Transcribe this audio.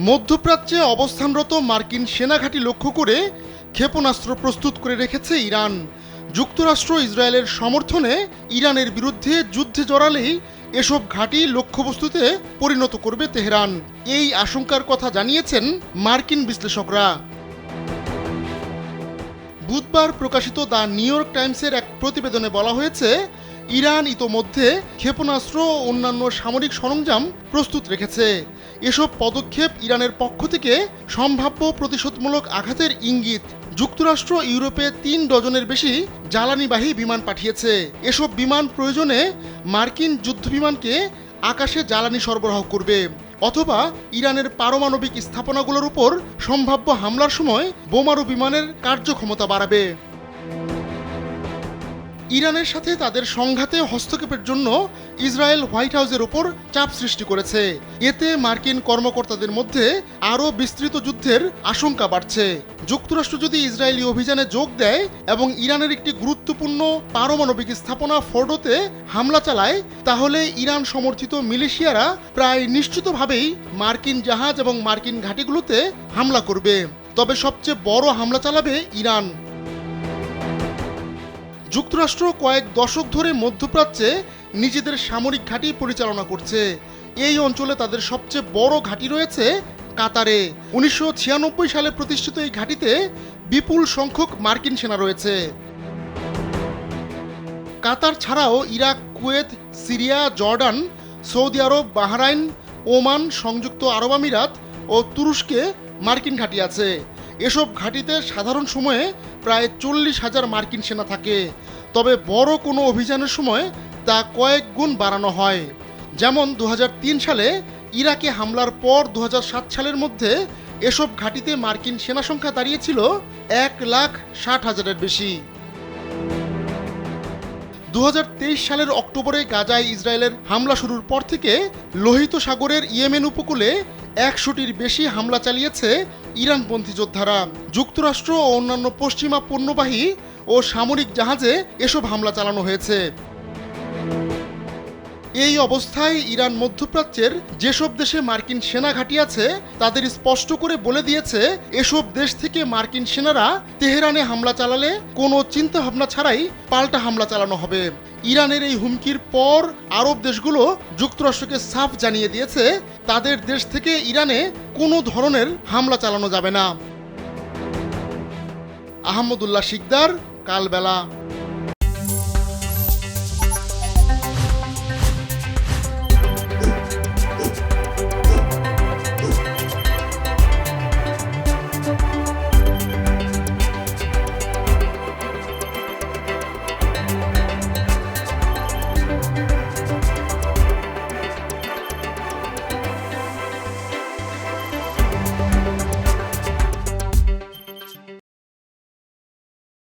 মধ্যপ্রাচ্যে অবস্থানরত মার্কিন সেনাঘাঁটি লক্ষ্য করে ক্ষেপণাস্ত্র প্রস্তুত করে রেখেছে ইরান। যুক্তরাষ্ট্র ইসরায়েলের সমর্থনে ইরানের বিরুদ্ধে যুদ্ধে জড়ালেই এসব ঘাঁটি লক্ষ্যবস্তুতে পরিণত করবে তেহরান, এই আশঙ্কার কথা জানিয়েছেন মার্কিন বিশ্লেষকরা। বুধবার প্রকাশিত দ্য নিউ ইয়র্ক টাইমসের এক প্রতিবেদনে বলা হয়েছে, ইরান ইতোমধ্যে ক্ষেপণাস্ত্র ও অন্যান্য সামরিক সরঞ্জাম প্রস্তুত রেখেছে। এসব পদক্ষেপ ইরানের পক্ষ থেকে সম্ভাব্য প্রতিশোধমূলক আঘাতের ইঙ্গিত। যুক্তরাষ্ট্র ইউরোপে 3 ডজনের বেশি জ্বালানিবাহী বিমান পাঠিয়েছে। এসব বিমান প্রয়োজনে মার্কিন যুদ্ধবিমানকে আকাশে জ্বালানি সরবরাহ করবে, অথবা ইরানের পারমাণবিক স্থাপনাগুলোর উপর সম্ভাব্য হামলার সময় বোমারু বিমানের কার্যক্ষমতা বাড়াবে। ইরানের সাথে তাদের সংঘাতে হস্তক্ষেপের জন্য ইসরায়েল হোয়াইট হাউসের ওপর চাপ সৃষ্টি করেছে। এতে মার্কিন কর্মকর্তাদের মধ্যে আরও বিস্তৃত যুদ্ধের আশঙ্কা বাড়ছে। যুক্তরাষ্ট্র যদি ইসরায়েলি অভিযানে যোগ দেয় এবং ইরানের একটি গুরুত্বপূর্ণ পারমাণবিক স্থাপনা ফোর্ডোতে হামলা চালায়, তাহলে ইরান সমর্থিত মিলিশিয়ারা প্রায় নিশ্চিতভাবেই মার্কিন জাহাজ এবং মার্কিন ঘাঁটিগুলোতে হামলা করবে। তবে সবচেয়ে বড় হামলা চালাবে ইরান। যুক্তরাষ্ট্র কয়েক দশক ধরে মধ্যপ্রাচ্যে নিজেদের সামরিক ঘাঁটি পরিচালনা করছে। এই অঞ্চলে তাদের সবচেয়ে বড় ঘাঁটি রয়েছে কাতারে। 1996 সালে প্রতিষ্ঠিত এই ঘাঁটিতে বিপুল সংখ্যক মার্কিন সেনা রয়েছে। কাতার ছাড়াও Iraq, Kuwait, Syria, Jordan, Saudi Arab, Bahrain, Oman, সংযুক্ত আরব আমিরাত ও তুরস্কে মার্কিন ঘাঁটি আছে। এসব ঘাঁটিতে সাধারণ সময়ে প্রায় 40,000 মার্কিন সেনা থাকে। তবে বড় কোনো অভিযানের সময় তা কয়েক গুণ বাড়ানো হয়। যেমন 2003 সালে ইরাকে হামলার পর 2007 সালের মধ্যে এসব ঘাঁটিতে মার্কিন সেনা সংখ্যা দাঁড়িয়েছিল 1,60,000-এর বেশি। 2023 সালের অক্টোবরে গাজায় ইসরায়েলের হামলা শুরুর পর থেকে লোহিত সাগরের ইয়েমেন উপকূলে 100টির বেশি হামলা চালিয়েছে ইরানপন্থী যোদ্ধারা। যুক্তরাষ্ট্র ও অন্যান্য পশ্চিমা পণ্যবাহী ও সামরিক জাহাজে এসব হামলা চালানো হয়েছে। এই অবস্থায় ইরান মধ্যপ্রাচ্যের যেসব দেশে মার্কিন সেনা ঘাঁটি আছে তাদের স্পষ্ট করে বলে দিয়েছে, এসব দেশ থেকে মার্কিন সেনারা তেহরানে হামলা চালালে কোনো চিন্তাভাবনা ছাড়াই পাল্টা হামলা চালানো হবে। ইরানের এই হুমকির পর আরব দেশগুলো যুক্তরাষ্ট্রকে সাফ জানিয়ে দিয়েছে, তাদের দেশ থেকে ইরানে কোনো ধরনের হামলা চালানো যাবে না। আহমদুল্লাহ শিকদার, কালবেলা।